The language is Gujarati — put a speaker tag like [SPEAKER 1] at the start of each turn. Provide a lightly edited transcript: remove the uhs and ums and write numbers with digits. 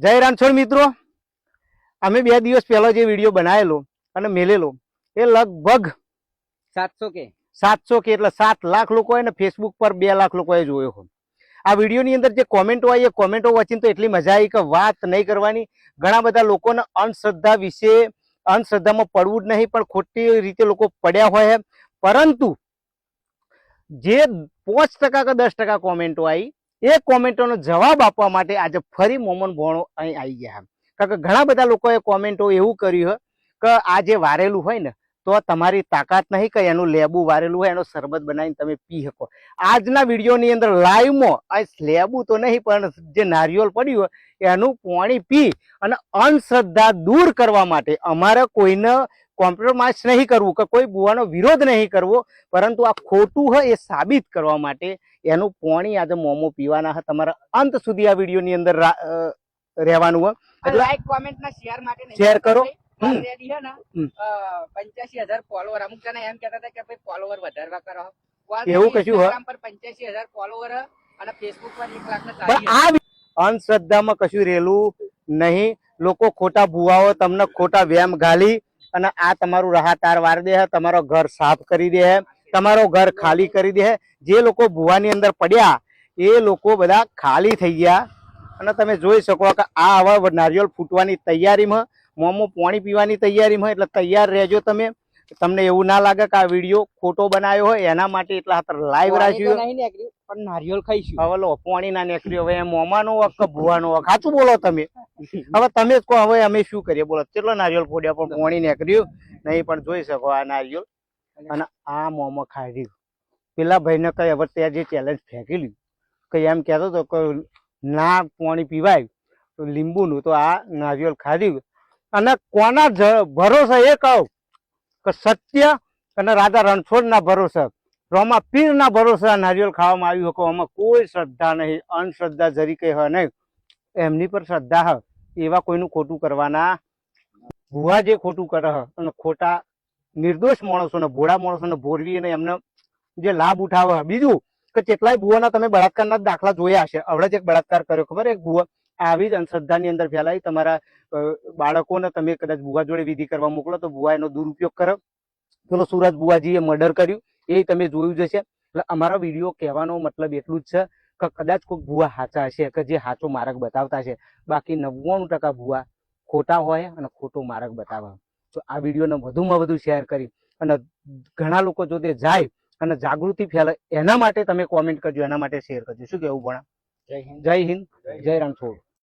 [SPEAKER 1] જય રણછોડ મિત્રો, અમે 2 દિવસ પહેલા જે વિડીયો બનાવેલો અને મેલેલો એ લગભગ 700 કે એટલે 7 લાખ લોકોએ ને ફેસબુક પર 2 લાખ લોકોએ જોયો હોય. આ વિડીયોની અંદર જે કોમેન્ટો આવી એ કોમેન્ટો વાંચીને તો એટલી મજા આવી કે વાત નહીં કરવાની. ઘણા બધા લોકોને અંધશ્રદ્ધા વિશે અંધશ્રદ્ધામાં પડવું જ નહીં, પણ ખોટી રીતે લોકો પડ્યા હોય. પરંતુ જે 5% કે 10% કોમેન્ટો આવી એ કોમેન્ટોનો જવાબ આપવા માટે આજે ફરી મોમન ભોણો અહીં આવી ગયા. કારણ કે ઘણા બધા લોકોએ કોમેન્ટો એવું કર્યું કે આ જે વારેલું હોય ને તો તમારી તાકાત નહીં કે એનું લેબુ વારેલું હોય એનો શરબત બનાવીને તમે પી શકો. આજના વિડીયોની અંદર લાઈવમાં આ લેબુ તો નહીં પણ જે નારિયેળ પડ્યું હોય એનું પાણી પી અને અંધશ્રદ્ધા દૂર કરવા માટે અમારે કોઈને કોમ્પ્રોમાઇઝ નહીં કરવું કે કોઈ બુવાનો વિરોધ નહીં કરવો, પરંતુ આ ખોટું હોય એ સાબિત કરવા માટે એનું પાણી આજે મોમો પીવાના છે. તમારા અંત સુધી આ વિડીયોની અંદર રહેવાનું હોય એટલે
[SPEAKER 2] લાઈક કોમેન્ટ ના શેર માટે
[SPEAKER 1] શેર કરો.
[SPEAKER 2] 85,000 ફોલોવર. અમુક જણા એમ કહેતા હતા કે ભાઈ ફોલોવર વધારવા કરો.
[SPEAKER 1] એવું કશું હોય
[SPEAKER 2] પર 85,000 ફોલોવર અને ફેસબુક પર 1 લાખ ના.
[SPEAKER 1] પણ આ અંધશ્રદ્ધામાં કશું રહેલું નહીં. લોકો ખોટા ભુવાઓ તમને ખોટા વ્યામ ગાલી અને આ તમારું રાહતાર વાર દે, તમારો ઘર સાફ કરી દે, તમારો ઘર ખાલી કરી દે. જે લોકો ભુવાની અંદર પડ્યા એ લોકો બધા ખાલી થઈ ગયા અને તમે જોઈ શકો કે આ હવે નારિયેળ ફૂટવાની તૈયારીમાં, મોમો પાણી પીવાની તૈયારીમાં. એટલે તૈયાર રહેજો તમે. તમને એવું ના લાગે કે આ વિડીયો ખોટો બનાવ્યો હોય એના માટે એટલા લાઈવ રાખ્યું
[SPEAKER 2] પણ નારિયેળ ખાઈશું.
[SPEAKER 1] હવે લો પાણી ના નીકળ્યું. હવે મોમાનો વક કે ભુવાનો વક? સાચું બોલો તમે. હવે તમે જ કહો હવે અમે શું કરીએ? બોલો કેટલો નારિયેળ ફોડ્યા પણ પાણી નીકળ્યું નહીં. પણ જોઈ શકો આ નારિયેળ અને આ મોમો ખાઈ રહ્યું. પેલા ભાઈને કઈ હવે ત્યાં જે ચેલેન્જ ફેંકેલી કઈ એમ કહેતો હતો કે ના પાણી પીવાય તો લીંબુનું, તો આ નારિયેળ ખાધ્યું. અને કોના ભરોસે એ કહું કે સત્ય અને રાજા રણછોડ ના ભરોસે, રોમા પીર ના ભરોસે આ નારિયેળ ખાવામાં આવ્યું કે આમાં કોઈ શ્રદ્ધા નહીં, અંધશ્રદ્ધા જરીકે હ નહીં. એમની પર શ્રદ્ધા હ, એવા કોઈનું ખોટું કરવાના. ભુવા જે ખોટું કરે અને ખોટા નિર્દોષ માણસોને, ભોળા માણસોને ભોરવી અને એમને જે લાભ ઉઠાવે. બીજું કે કેટલાય ભુવાના તમે બળાત્કારના દાખલા જોયા હશે. હમણાં જ એક બળાત્કાર કર્યો ખબર, એક ભુવા આવી જ અંધશ્રદ્ધાની અંદર ફેલાઈ. તમારા બાળકોને તમે કદાચ ભુવા જોડે વિધિ કરવા મોકલો તો ભુવા એનો દુરુપયોગ કરે. પેલો સુરજ ભુવાજીએ મર્ડર કર્યું એ તમે જોયું જ હશે. એટલે અમારો વિડીયો કહેવાનો મતલબ એટલું જ છે કે કદાચ કોઈ ભુવા સાચા હશે કે જે સાચો માર્ગ બતાવતા છે, બાકી 99% ભુવા ખોટા હોય અને ખોટો માર્ગ બતાવે. તો આ વિડીયોને વધુમાં વધુ શેર કરી અને ઘણા લોકો જો તે જાય અને જાગૃતિ ફેલાય એના માટે તમે કોમેન્ટ કરજો, એના માટે શેર કરજો. શું કેવું ભણા? જય હિન્દ, જય રણછોડ.